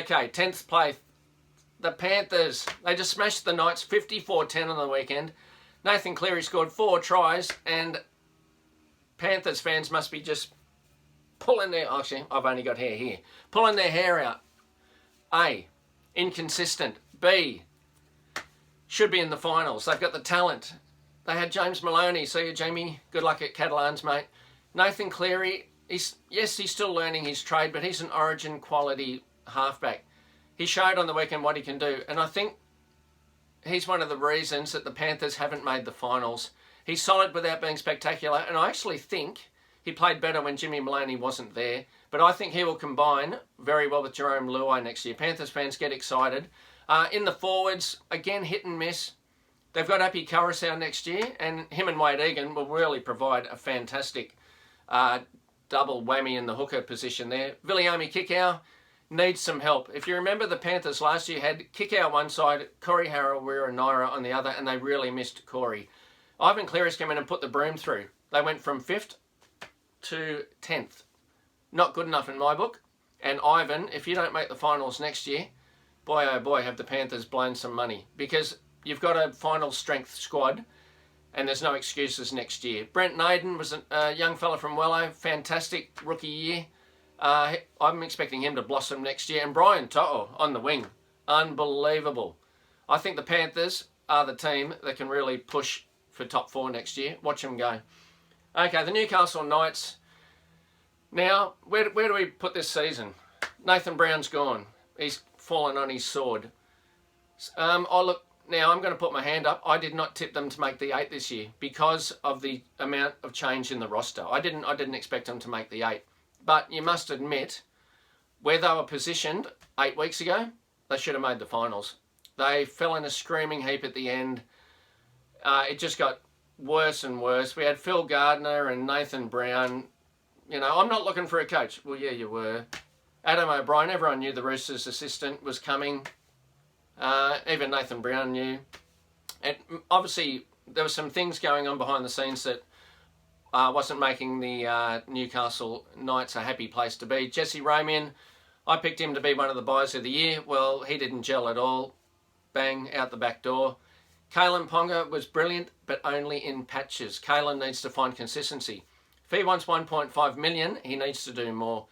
Okay, 10th place. The Panthers, they just smashed the Knights 54-10 on the weekend. Nathan Cleary scored 4 tries, and Panthers fans must be just pulling their... Actually, I've only got hair here. Pulling their hair out. A, inconsistent. B, should be in the finals. They've got the talent. They had James Maloney. See you, Jamie. Good luck at Catalans, mate. Nathan Cleary, he's still learning his trade, but he's an Origin quality halfback. He showed on the weekend what he can do, and I think he's one of the reasons that the Panthers haven't made the finals. He's solid without being spectacular, and I actually think he played better when Jimmy Maloney wasn't there, but I think he will combine very well with Jerome Luai next year. Panthers fans get excited. In the forwards, again, hit and miss. They've got Api Koroisau next year, and him and Wade Egan will really provide a fantastic double whammy in the hooker position there. Viliami Kikau needs some help. If you remember, the Panthers last year had Kikau one side, Corey Harawira-Naera on the other, and they really missed Corey. Ivan Cleary's come in and put the broom through. They went from 5th to 10th. Not good enough in my book. And Ivan, if you don't make the finals next year, boy oh boy, have the Panthers blown some money. Because you've got a final strength squad, and there's no excuses next year. Brent Naden was a young fella from Wello, fantastic rookie year. I'm expecting him to blossom next year. And Brian To'o on the wing. Unbelievable. I think the Panthers are the team that can really push for top 4 next year. Watch them go. Okay, the Newcastle Knights. Now, where do we put this season? Nathan Brown's gone. He's fallen on his sword. Now I'm going to put my hand up. I did not tip them to make the 8 this year because of the amount of change in the roster. I didn't expect them to make the 8. But you must admit, where they were positioned 8 weeks ago, they should have made the finals. They fell in a screaming heap at the end. It just got worse and worse. We had Phil Gardner and Nathan Brown. You know, I'm not looking for a coach. Well, yeah, you were. Adam O'Brien, everyone knew the Roosters' assistant was coming. Even Nathan Brown knew. And obviously, there were some things going on behind the scenes that wasn't making the Newcastle Knights a happy place to be. Jesse Ramian, I picked him to be one of the buys of the year. Well, he didn't gel at all. Bang, out the back door. Kalen Ponga was brilliant, but only in patches. Kalen needs to find consistency. If he wants 1.5 million, he needs to do more.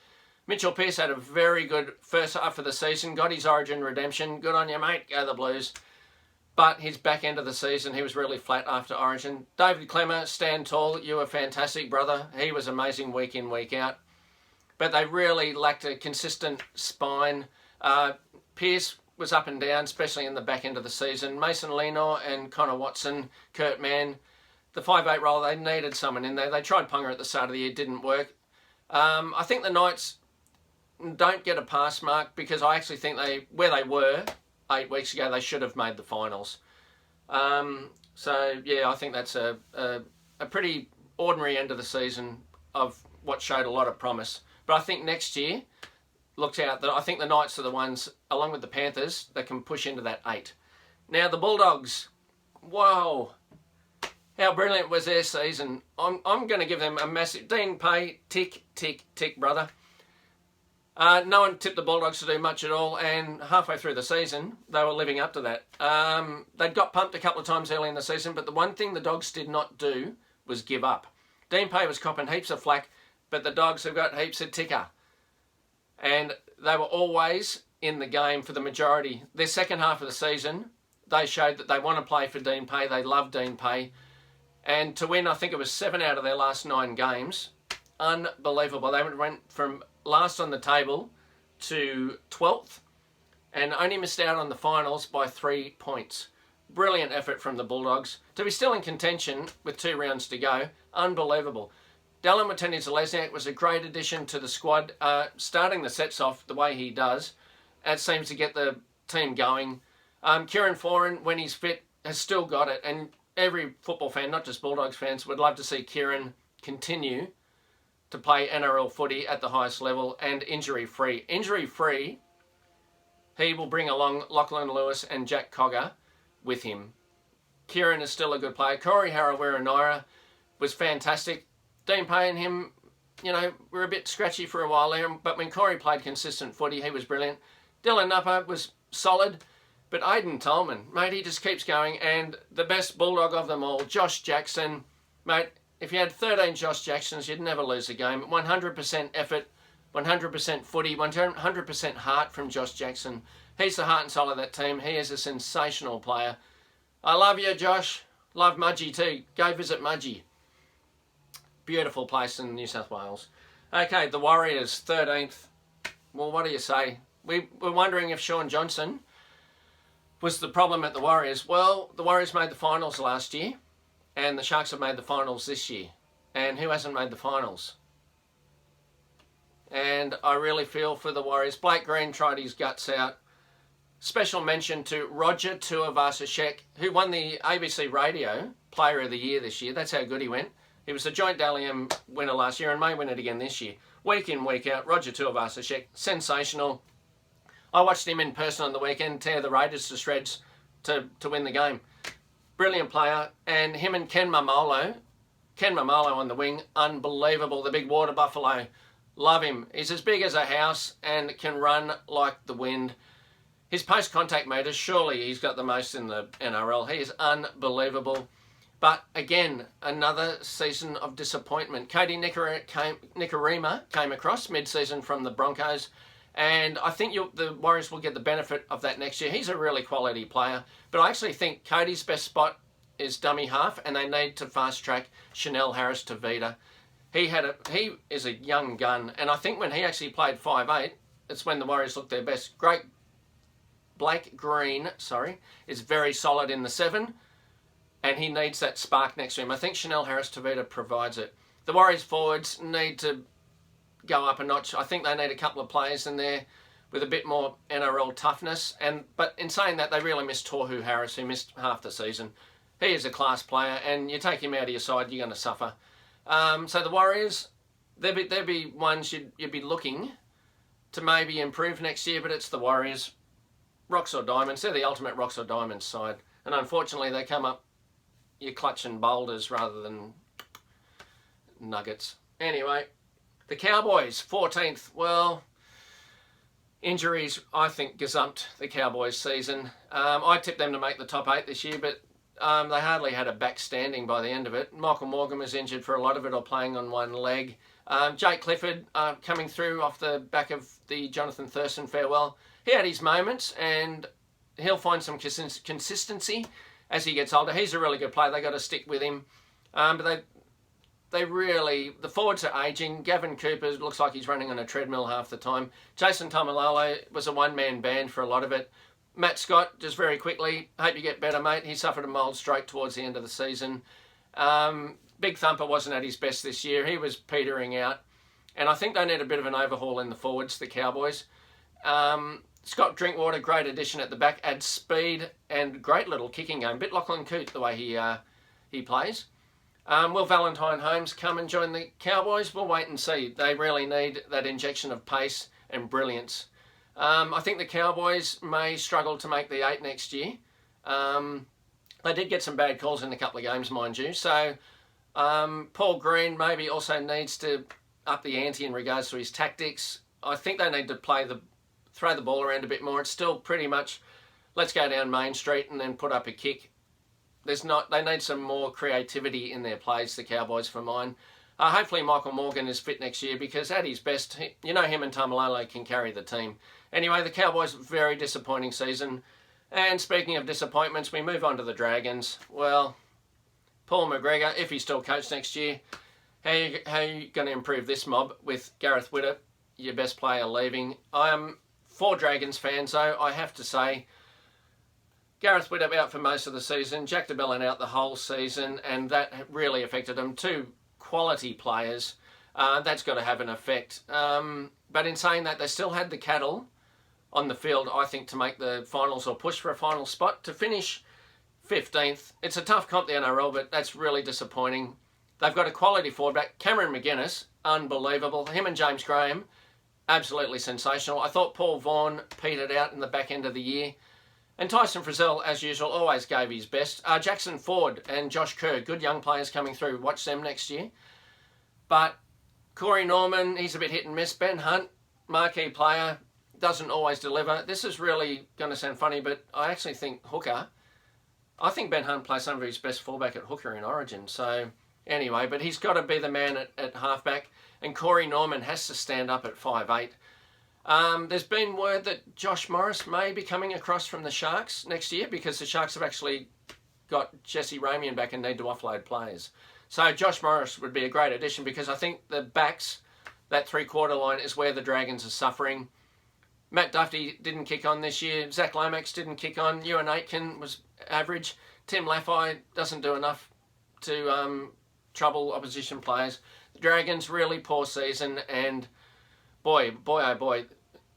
Mitchell Pearce had a very good first half of the season, got his Origin redemption. Good on you, mate. Go the Blues. But his back end of the season, he was really flat after Origin. David Klemmer, stand tall. You were fantastic, brother. He was amazing week in, week out. But they really lacked a consistent spine. Pearce was up and down, especially in the back end of the season. Mason Lenor and Connor Watson, Kurt Mann, the 5'8" role, they needed someone in there. They tried Ponga at the start of the year, didn't work. I think the Knights don't get a pass mark because I actually think where they were 8 weeks ago, they should have made the finals. So, yeah, I think that's a pretty ordinary end of the season of what showed a lot of promise. But I think next year, looked out, I think the Knights are the ones, along with the Panthers, that can push into that 8. Now, the Bulldogs, whoa, how brilliant was their season. I'm going to give them a massive... Dean Pay, tick, tick, tick, brother. No one tipped the Bulldogs to do much at all, and halfway through the season, they were living up to that. They'd got pumped a couple of times early in the season, but the one thing the Dogs did not do was give up. Dean Pay was copping heaps of flack, but the Dogs have got heaps of ticker. And they were always in the game for the majority. Their second half of the season, they showed that they want to play for Dean Pay. They love Dean Pay. And to win, I think it was 7 out of their last 9 games. Unbelievable. They went from last on the table to 12th and only missed out on the finals by 3 points. Brilliant effort from the Bulldogs. To be still in contention with 2 rounds to go, unbelievable. Dallin Watene-Zelezniak was a great addition to the squad. Starting the sets off the way he does, it seems to get the team going. Kieran Foran, when he's fit, has still got it. And every football fan, not just Bulldogs fans, would love to see Kieran continue to play NRL footy at the highest level and injury-free. Injury-free, he will bring along Lachlan Lewis and Jack Cogger with him. Kieran is still a good player. Corey Harawira-Naera was fantastic. Dean Pay and him, you know, were a bit scratchy for a while there, but when Corey played consistent footy, he was brilliant. Dylan Nupper was solid, but Aidan Tolman, mate, he just keeps going. And the best Bulldog of them all, Josh Jackson, mate, if you had 13 Josh Jacksons, you'd never lose a game. 100% effort, 100% footy, 100% heart from Josh Jackson. He's the heart and soul of that team. He is a sensational player. I love you, Josh. Love Mudgee too. Go visit Mudgee. Beautiful place in New South Wales. Okay, the Warriors, 13th. Well, what do you say? We were wondering if Shaun Johnson was the problem at the Warriors. Well, the Warriors made the finals last year, and the Sharks have made the finals this year. And who hasn't made the finals? And I really feel for the Warriors. Blake Green tried his guts out. Special mention to Roger Tuivasa-Sheck, who won the ABC Radio Player of the Year this year. That's how good he went. He was the joint Dally M winner last year and may win it again this year. Week in, week out, Roger Tuivasa-Sheck, sensational. I watched him in person on the weekend tear the Raiders to shreds to win the game. Brilliant player. And him and Ken Mamolo on the wing, unbelievable. The big water buffalo. Love him. He's as big as a house and can run like the wind. His post-contact meters, surely he's got the most in the NRL. He is unbelievable. But again, another season of disappointment. Cody Nikorima came across mid-season from the Broncos, and I think the Warriors will get the benefit of that next year. He's a really quality player, but I actually think Cody's best spot is dummy half, and they need to fast-track Chanel Harris-Tavita. He is a young gun, and I think when he actually played 5'8", it's when the Warriors looked their best. Blake Green, is very solid in the 7, and he needs that spark next to him. I think Chanel Harris-Tavita provides it. The Warriors forwards need to go up a notch. I think they need a couple of players in there with a bit more NRL toughness. But in saying that, they really miss Tohu Harris, who missed half the season. He is a class player, and you take him out of your side, you're going to suffer. So the Warriors, there'd be ones you'd be looking to maybe improve next year, but it's the Warriors. Rocks or diamonds. They're the ultimate rocks or diamonds side. And unfortunately, they come up, you're clutching boulders rather than nuggets. Anyway, the Cowboys, 14th. Well, injuries, I think, gazumped the Cowboys season. I tipped them to make the top 8 this year, but they hardly had a back standing by the end of it. Michael Morgan was injured for a lot of it or playing on one leg. Jake Clifford coming through off the back of the Jonathan Thurston farewell. He had his moments, and he'll find some consistency as he gets older. He's a really good player. They got to stick with him. But the forwards are aging. Gavin Cooper looks like he's running on a treadmill half the time. Jason Taumalolo was a one-man band for a lot of it. Matt Scott, just very quickly, hope you get better, mate. He suffered a mild stroke towards the end of the season. Big Thumper wasn't at his best this year. He was petering out. And I think they need a bit of an overhaul in the forwards, the Cowboys. Scott Drinkwater, great addition at the back, adds speed and great little kicking game. Bit Lachlan Coote the way he plays. Will Valentine Holmes come and join the Cowboys? We'll wait and see. They really need that injection of pace and brilliance. I think the Cowboys may struggle to make the 8 next year. They did get some bad calls in a couple of games, mind you. So Paul Green maybe also needs to up the ante in regards to his tactics. I think they need to throw the ball around a bit more. It's still pretty much, let's go down Main Street and then put up a kick. They need some more creativity in their plays, the Cowboys, for mine. Hopefully Michael Morgan is fit next year, because at his best, him and Taumalolo can carry the team. Anyway, the Cowboys, very disappointing season. And speaking of disappointments, we move on to the Dragons. Well, Paul McGregor, if he's still coached next year, how are you going to improve this mob with Gareth Widdop, your best player, leaving? I am for Dragons fans, though, I have to say, Gareth Widdop out for most of the season, Jack de Belin out the whole season, and that really affected them. 2 quality players. That's got to have an effect. But in saying that, they still had the cattle on the field, I think, to make the finals or push for a final spot. To finish 15th, it's a tough comp, the NRL, but that's really disappointing. They've got a quality forward back. Cameron McGuinness, unbelievable. Him and James Graham, absolutely sensational. I thought Paul Vaughan petered out in the back end of the year. And Tyson Frizzell, as usual, always gave his best. Jackson Ford and Josh Kerr, good young players coming through. Watch them next year. But Corey Norman, he's a bit hit and miss. Ben Hunt, marquee player. doesn't always deliver. This is really going to sound funny, but I actually think hooker. I think Ben Hunt plays some of his best fullback at hooker in Origin. So anyway, but he's got to be the man at halfback, and Corey Norman has to stand up at 5'8". There's been word that Josh Morris may be coming across from the Sharks next year, because the Sharks have actually got Jesse Ramian back and need to offload players. So Josh Morris would be a great addition, because I think the backs, that three-quarter line, is where the Dragons are suffering. Matt Duffy didn't kick on this year. Zach Lomax didn't kick on. Ewan Aitken was average. Tim Laffey doesn't do enough to trouble opposition players. The Dragons, really poor season, and boy, oh boy,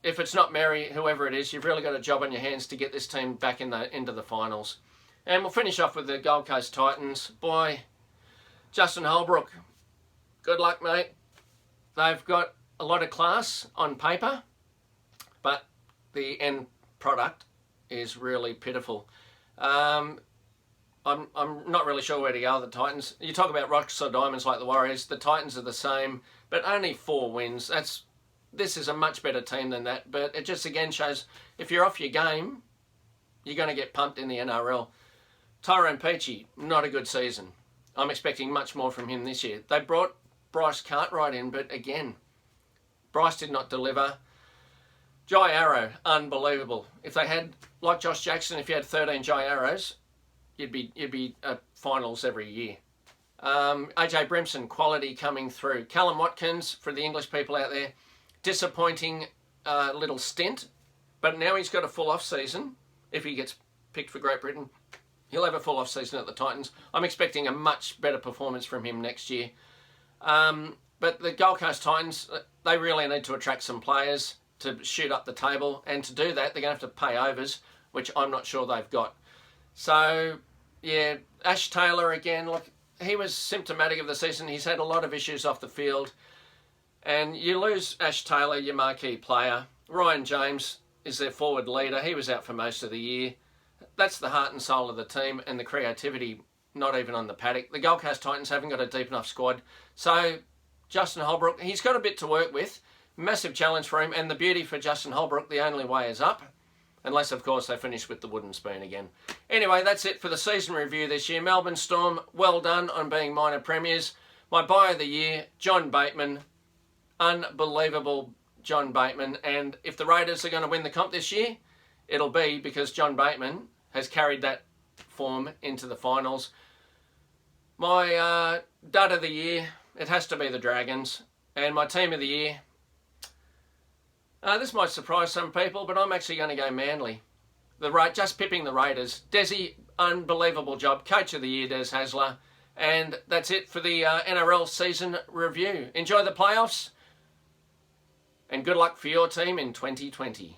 if it's not Mary, whoever it is, you've really got a job on your hands to get this team back into the finals. And we'll finish off with the Gold Coast Titans. Boy, Justin Holbrook, good luck, mate. They've got a lot of class on paper, but the end product is really pitiful. I'm not really sure where to go with the Titans. You talk about rocks or diamonds like the Warriors. The Titans are the same, but only 4 wins. This is a much better team than that, but it just again shows if you're off your game, you're going to get pumped in the NRL. Tyrone Peachey, not a good season. I'm expecting much more from him this year. They brought Bryce Cartwright in, but again, Bryce did not deliver. Jai Arrow, unbelievable. If they had, like Josh Jackson, if you had 13 Jai Arrows, you'd be at finals every year. AJ Brimson, quality coming through. Callum Watkins, for the English people out there, disappointing little stint, but now he's got a full off season. If he gets picked for Great Britain, he'll have a full off season at the Titans. I'm expecting a much better performance from him next year. But the Gold Coast Titans, they really need to attract some players to shoot up the table, and to do that, they're going to have to pay overs, which I'm not sure they've got. So, yeah, Ash Taylor again, look, he was symptomatic of the season. He's had a lot of issues off the field, and you lose Ash Taylor, your marquee player. Ryan James is their forward leader. He was out for most of the year. That's the heart and soul of the team, and the creativity, not even on the paddock. The Gold Coast Titans haven't got a deep enough squad. So, Justin Holbrook, he's got a bit to work with. Massive challenge for him, and the beauty for Justin Holbrook, the only way is up. Unless, of course, they finish with the wooden spoon again. Anyway, that's it for the season review this year. Melbourne Storm, well done on being minor premiers. My buy of the year, John Bateman. Unbelievable John Bateman. And if the Raiders are going to win the comp this year, it'll be because John Bateman has carried that form into the finals. My dud of the year, it has to be the Dragons. And my team of the year, this might surprise some people, but I'm actually going to go Manly. Just pipping the Raiders. Desi, unbelievable job. Coach of the year, Des Hasler. And that's it for the NRL season review. Enjoy the playoffs, and good luck for your team in 2020.